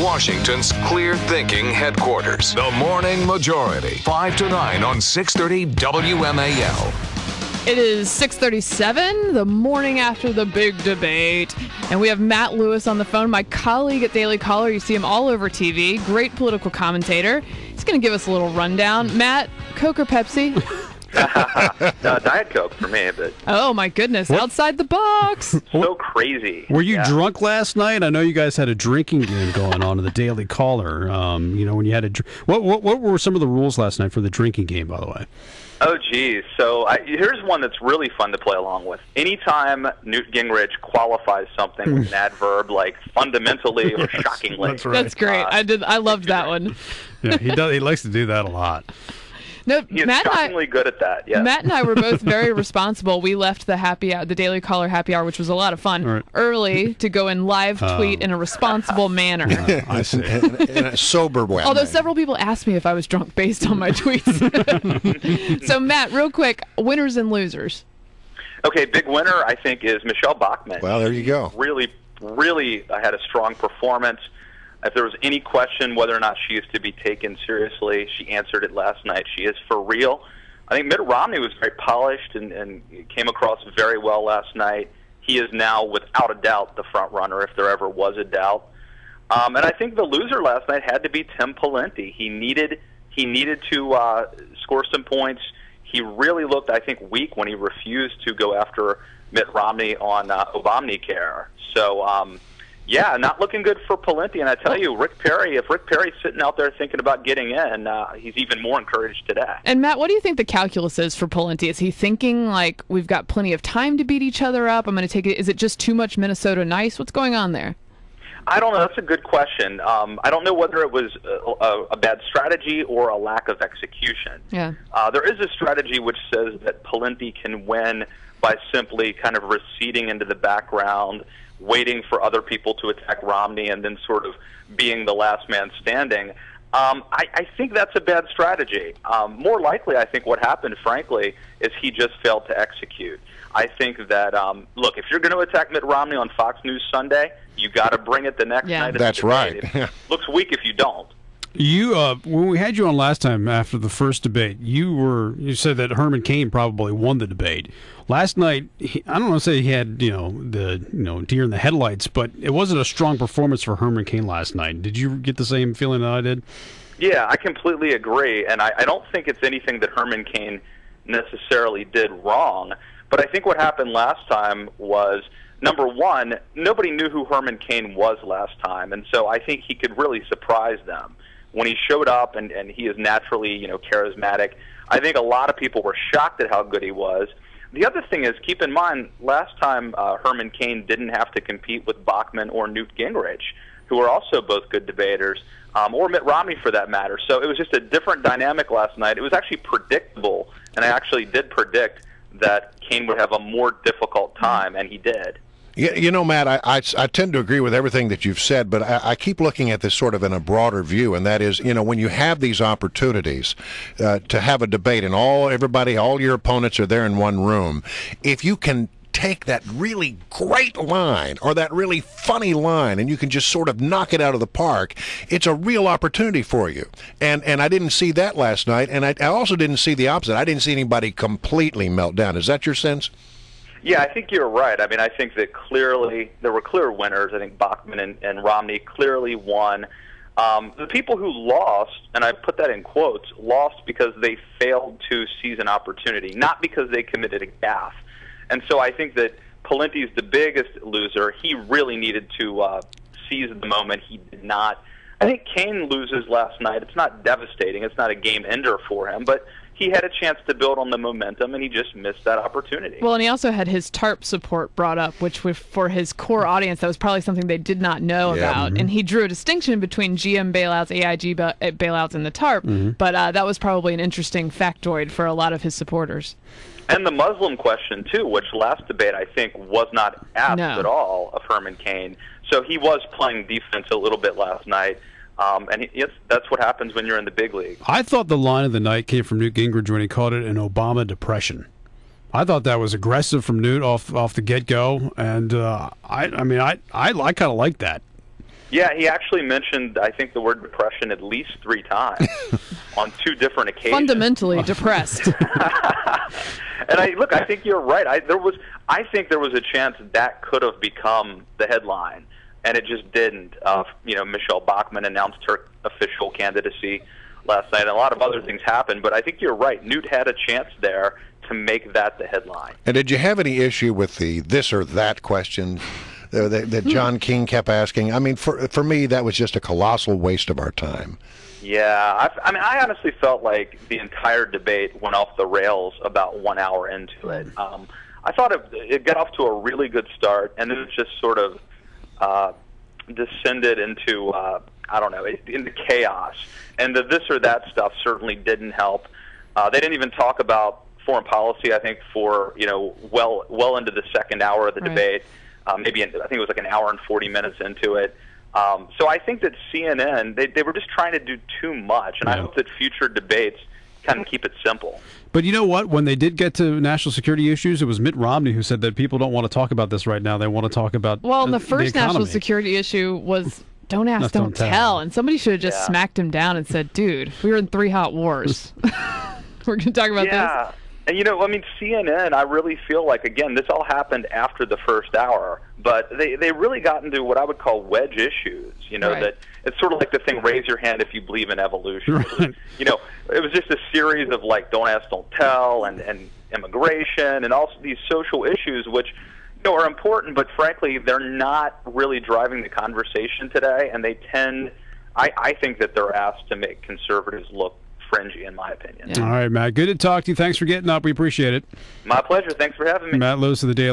Washington's clear-thinking headquarters. The Morning Majority, 5 to 9 on 630 WMAL. It is 6:37, the morning after the big debate, and we have Matt Lewis on the phone, my colleague at Daily Caller. You see him all over TV, great political commentator. He's going to give us a little rundown. Matt, Coke or Pepsi? Diet Coke for me, but oh my goodness, outside the box. So crazy. Were you drunk last night? I know you guys had a drinking game going on in the Daily Caller. When you had what were some of the rules last night for the drinking game, by the way? Oh, geez. So here's one that's really fun to play along with. Anytime Newt Gingrich qualifies something with an adverb like fundamentally or shockingly. That's right. That's great. I loved that one. Yeah, he does. He likes to do that a lot. No, He's shockingly good at that. Yeah. Matt and I were both very responsible. We left the Daily Caller happy hour, which was a lot of fun, early to go and live tweet in a responsible manner. I see. In a sober way. Although several people asked me if I was drunk based on my tweets. So, Matt, real quick, winners and losers. Okay, big winner, I think, is Michelle Bachmann. Well, there you go. Really had a strong performance. If there was any question whether or not she is to be taken seriously, she answered it last night. She is for real. I think Mitt Romney was very polished and came across very well last night. He is now, without a doubt, the front runner, if there ever was a doubt. And I think the loser last night had to be Tim Pawlenty. He needed to score some points. He really looked, I think, weak when he refused to go after Mitt Romney on Obamacare. So, yeah, not looking good for Pawlenty. And I tell you, if Rick Perry's sitting out there thinking about getting in, he's even more encouraged today. And, Matt, what do you think the calculus is for Pawlenty? Is he thinking, like, we've got plenty of time to beat each other up? I'm going to take it. Is it just too much Minnesota nice? What's going on there? I don't know. That's a good question. I don't know whether it was a bad strategy or a lack of execution. Yeah. There is a strategy which says that Pawlenty can win by simply kind of receding into the background, waiting for other people to attack Romney, and then sort of being the last man standing. I think that's a bad strategy. More likely, I think what happened, frankly, is he just failed to execute. I think that, look, if you're going to attack Mitt Romney on Fox News Sunday, you got to bring it the next night. That's right. It looks weak if you don't. You, when we had you on last time after the first debate, you said that Herman Cain probably won the debate. Last night, I don't want to say he had the deer in the headlights, but it wasn't a strong performance for Herman Cain last night. Did you get the same feeling that I did? Yeah, I completely agree, and I don't think it's anything that Herman Cain necessarily did wrong. But I think what happened last time was, number one, nobody knew who Herman Cain was last time, and so I think he could really surprise them. When he showed up, and he is naturally, charismatic, I think a lot of people were shocked at how good he was. The other thing is, keep in mind, last time Herman Cain didn't have to compete with Bachmann or Newt Gingrich, who are also both good debaters, or Mitt Romney for that matter. So it was just a different dynamic last night. It was actually predictable, and I actually did predict that Cain would have a more difficult time, and he did. Matt, I tend to agree with everything that you've said, but I keep looking at this sort of in a broader view, and that is, when you have these opportunities to have a debate and all your opponents are there in one room, if you can take that really great line or that really funny line and you can just sort of knock it out of the park, it's a real opportunity for you. And I didn't see that last night, and I also didn't see the opposite. I didn't see anybody completely melt down. Is that your sense? Yeah, I think you're right. I mean, I think that clearly there were clear winners. I think Bachmann and Romney clearly won. The people who lost, and I put that in quotes, lost because they failed to seize an opportunity, not because they committed a gaffe. And so I think that Pawlenty's the biggest loser. He really needed to seize the moment. He did not. I think Cain loses last night. It's not devastating. It's not a game ender for him, but he had a chance to build on the momentum, and he just missed that opportunity. Well, and he also had his TARP support brought up, which for his core audience, that was probably something they did not know about. Mm-hmm. And he drew a distinction between GM bailouts, AIG bailouts, and the TARP, but that was probably an interesting factoid for a lot of his supporters. And the Muslim question, too, which last debate, I think, was not asked at all of Herman Cain. So he was playing defense a little bit last night. And that's what happens when you're in the big league. I thought the line of the night came from Newt Gingrich when he called it an Obama depression. I thought that was aggressive from Newt off the get-go, and I kind of like that. Yeah, he actually mentioned, I think, the word depression at least 3 times on 2 different occasions. Fundamentally depressed. And I think you're right. I think there was a chance that could have become the headline, and it just didn't. Michelle Bachmann announced her official candidacy last night, and a lot of other things happened. But I think you're right. Newt had a chance there to make that the headline. And did you have any issue with the this or that question that John King kept asking? I mean, for me, that was just a colossal waste of our time. Yeah, I honestly felt like the entire debate went off the rails about 1 hour into it. I thought it got off to a really good start, and then it just sort of descended into into chaos. And the this or that stuff certainly didn't help. They didn't even talk about foreign policy, I think, for well into the second hour of the debate. I think it was like an hour and 40 minutes into it. So I think that CNN, they were just trying to do too much, and I hope that future debates kind of keep it simple. But you know what? When they did get to national security issues, it was Mitt Romney who said that people don't want to talk about this right now. They want to talk about the first national security issue was don't ask, don't tell. And somebody should have just smacked him down and said, dude, we were in 3 hot wars. We're going to talk about this. And, CNN, I really feel like, again, this all happened after the first hour, but they really got into what I would call wedge issues, that it's sort of like the thing, raise your hand if you believe in evolution. Right. It was just a series of, don't ask, don't tell, and immigration, and also these social issues, which, are important, but frankly, they're not really driving the conversation today, and they tend, I think that they're asked to make conservatives look fringy, in my opinion. All right, Matt. Good to talk to you. Thanks for getting up. We appreciate it. My pleasure. Thanks for having me. Matt Lewis of the Daily.